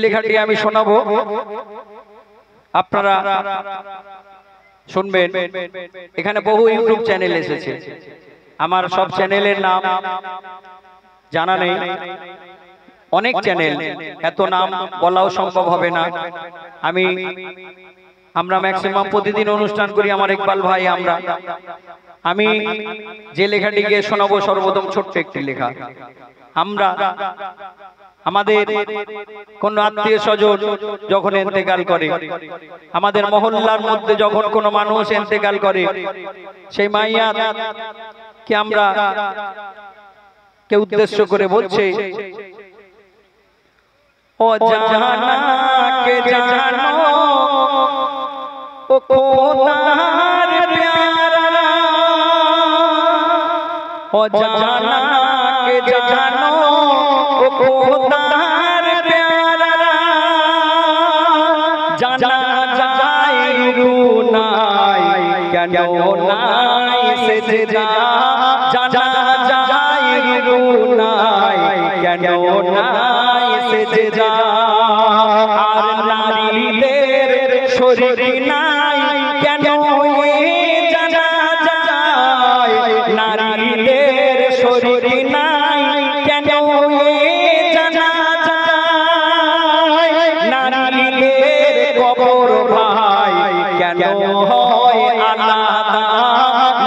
লেখাটি আমি শোনাবো, আপনারা শুনবেন। এখানে বহু ইউটিউব চ্যানেল এসেছে, আমার সব চ্যানেলের নাম জানা নেই, অনেক চ্যানেল, এত নাম বলাও সম্ভব হবে না। আমরা ম্যাক্সিমাম প্রতিদিন অনুষ্ঠান করি, আমার ইকবাল ভাই আমি যে লেখাটিকে শোনাবো সর্বপ্রথম ছোট্ট একটি লেখা। আমরা আমাদের কোন আত্মীয় স্বজন যখন ইন্তেকাল করে, আমাদের মহল্লার মধ্যে যখন কোনো মানুষ ইন্তেকাল করে, সেই মাইয়াত কে আমরা কে উদ্দেশ্য করে বলছে, ও জানা কে জানো ও খোদার প্যারা, ও জানা কে জানো ও খোদার প্যারা, জানা যায় রুনাই কেন নাই সেজদা, জানা যায় রুনাই কেন নাই সেজদা, আর নারীদের শরীর নাই কেন জানা যায়, নারীদের শরীর নাই কেন জানা যায়, নারীদের কবর ভাই কেন হয় আলাদা,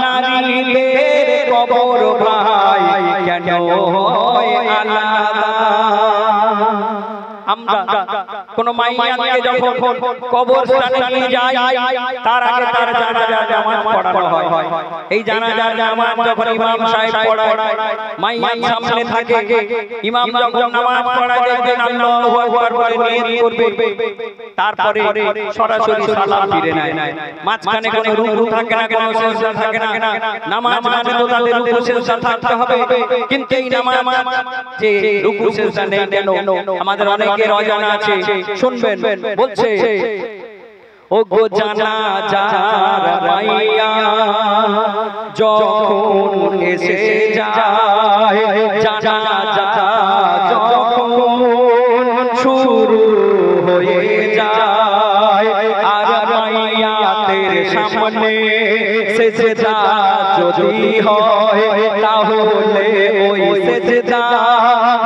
নারীদের কবর ভাই কেন হয় আলাদা। আমরা কোন মাইয়াকে যখন কবরস্থানে নিয়ে যাই, তার আগে তার জানাজার নামাজ পড়ানো হয়। এই জানাজার নামাজ যখন ইমাম সাহেব পড়ায়, মাইয়ার সামনে থাকে, ইমাম যখন নামাজ পড়ায় দেখবেন আল্লাহু আকবার বলে নিয়ত করবে, তারপরে সরাসরি সালাম ফিরে নেয়, মাঝখানে কোনো রুকু থাকে না, কোনো সিজদা থাকে না। নামাজ মানে তো তাদের রুকু সিজদা থাকতে হবে, কিন্তু এই নামাজ যে রুকু সিজদা নেই কেন আমাদের অনেকের অজানা আছে। শুনবেন, বলছে, ও গো জানাজার মাইয়া যখন এসে যায়, জানাজা যখন শুরু হয়ে যায়, আর মাইয়াতের সামনে সেজদা যদি হয়, তাহলে ওই সেজদা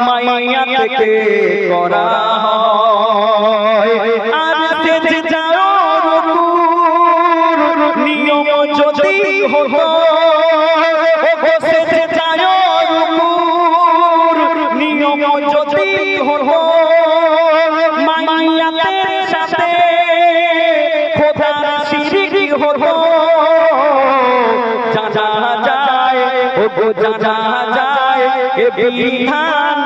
মাইয়াতকে করা হয়। আর সেজদার রুকুর নিয়ম যদি হতো, সেজদার রুকুর নিয়ম যদি হতো, মাইয়াতের সাথে খোদার শিরক হতো, জানা যায় ও জানা যায় এ বিধান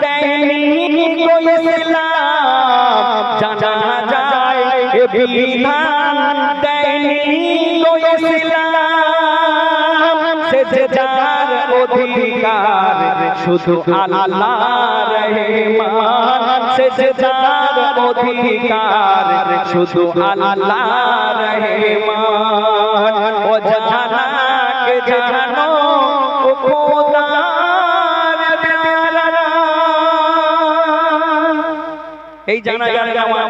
দেয়নি কো ইসলাম, জানা যায় এ বিধান দেয়নি কো ইসলাম, সেজদার অধিকার শুধু আল্লাহর রহমান, সেজদার অধিকার শুধু আল্লাহর রহমান, ও জানা কে জানো ও খোদার প্যারা। এই জানাজার নামাজ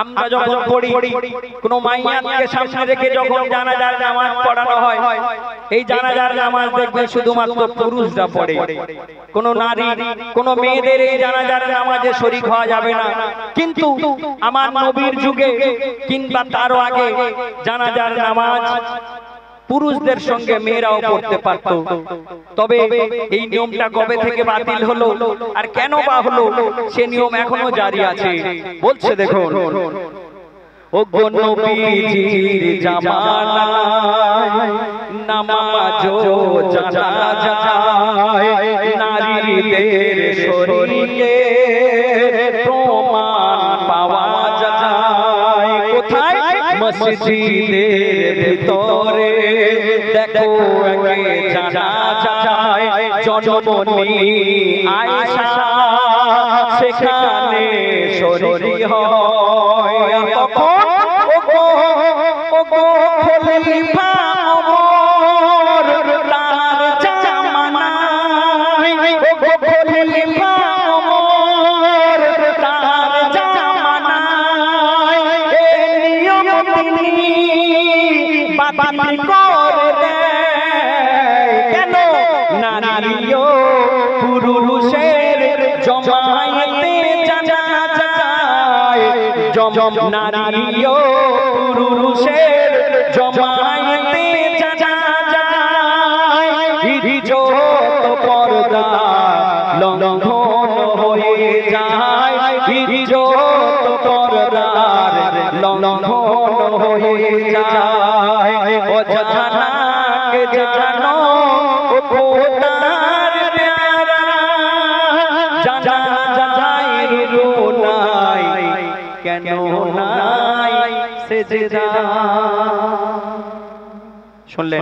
আমরা যখন পড়ি, কোন মাইয়াতকে সামনে রেখে যখন জানাজার নামাজ পড়ানো হয়, এই জানাজার নামাজ দেখবেন শুধুমাত্র পুরুষরা পড়ে, কোন নারী কোন মেয়েদের এই জানাজার নামাজে শরীক হওয়া যাবে না। কিন্তু আমার নবীর যুগে কিংবা তারও আগে জানাজার নামাজ পুরুষদের সঙ্গে মেয়েরাও পড়তে পারত। তবে এই নিয়মটা কবে থেকে বাতিল হলো আর কেন বা হলো, সে নিয়ম এখনো জারি আছে। বলছে দেখুন, ও গো নবীজির জামানায় নামাজও জানা যায়, নারীদের শরীরে প্রমাণ পাওয়া যায়। কোথায়? মসজিদের ভিতরে দেখো আগে জানা যায়, জননী আয়েশা সেখানে শরীর হয়। তখন ওগো খলিফা ওমর তার জামানায়, ওগো খলিফা ওমর তার বাতিল করে দেয় কেন নারীও পুরুষের জমায়েতে জানা যায় নারীও পুরুষের জমায়েতে জানা যায় ইজ্জত পর্দা লঙ্ঘন হয়ে যায় ইজ্জত পর্দার লঙ্ঘন হয়ে যায় ও জানাকে জানো ও খোদার প্যারা জানা যায় রুনাই কেন নাই সেজদা শুনলেন